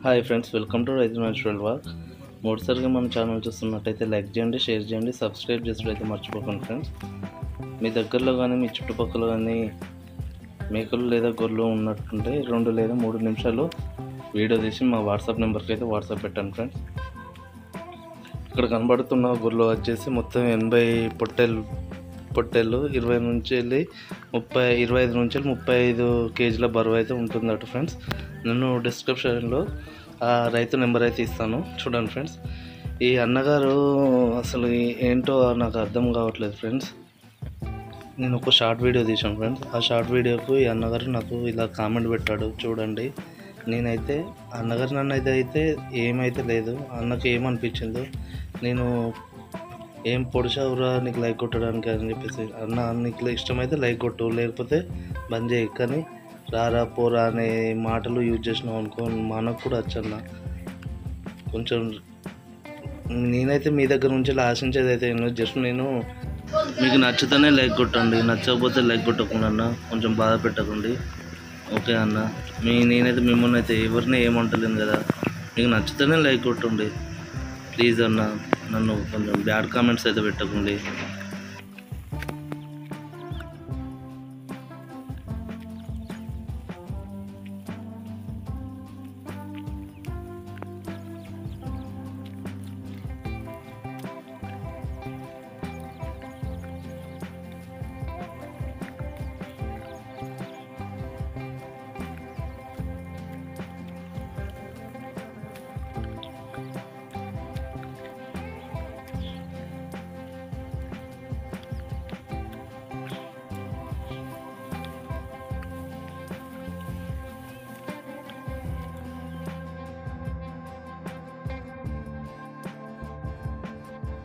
Hi friends, welcome to రైతు natural walk. మొదటిసారిగా మన ఛానల్ చూస్తున్నట్టయితే లైక్ చేయండి, షేర్ చేయండి, సబ్స్క్రైబ్ చేసుడైతే మర్చిపోకండి ఫ్రెండ్స్. మీ దగ్గరలో కానీ మీ చుట్టుపక్కల కానీ మేకలు లేదా గొర్రెలు ఉన్నట్టుంటే 2 లేదా 3 నిమిషాలు వీడియో తీసి మా వాట్సాప్ నెంబర్కి అయితే వాట్సాప్ పెట్టండి ఫ్రెండ్స్. ఇక్కడ కనబడుతున్న గొర్రెలు వచ్చేసి మొత్తం 80 పొట్టేళ్ళు 20 నుంచి వెళ్ళి 25 నుంచి 35 కేజీల బరువు అయితే ఉంటుందట ఫ్రెండ్స్. నేను డిస్క్రిప్షన్లో ఆ రైతు నెంబర్ అయితే ఇస్తాను, చూడండి ఫ్రెండ్స్. ఈ అన్నగారు అసలు ఏంటో నాకు అర్థం కావట్లేదు ఫ్రెండ్స్. నేను ఒక షార్ట్ వీడియో తీసాను ఫ్రెండ్స్. ఆ షార్ట్ వీడియోకు ఈ అన్నగారు నాకు ఇలా కామెంట్ పెట్టాడు, చూడండి. నేనైతే అన్నగారు నన్ను అయితే ఏమైతే లేదు, అన్నకి ఏమనిపించిందో, నేను ఏం పొడిచావురా నీకు లైక్ కొట్టడానికి అని చెప్పేసి, అన్న నీకు ఇష్టమైతే లైక్ కొట్టు, లేకపోతే బంద్ చేయి, కానీ రారా పోరా అనే మాటలు యూజ్ చేసినావు అనుకో మనకు కూడా వచ్చన్న. కొంచెం నేనైతే మీ దగ్గర నుంచి ఆశించేది అయితే జస్ట్ నేను మీకు నచ్చితేనే లైక్ కొట్టండి, నచ్చకపోతే లైక్ కొట్టకుండా అన్న, కొంచెం బాధ పెట్టకండి, ఓకే అన్న. నేనైతే మిమ్మల్ని అయితే ఎవరిని ఏమంటలేను కదా, మీకు నచ్చితేనే లైక్ కొట్టండి ప్లీజ్ అన్న. నన్ను కొంచెం బ్యాడ్ కామెంట్స్ అయితే పెట్టకండి.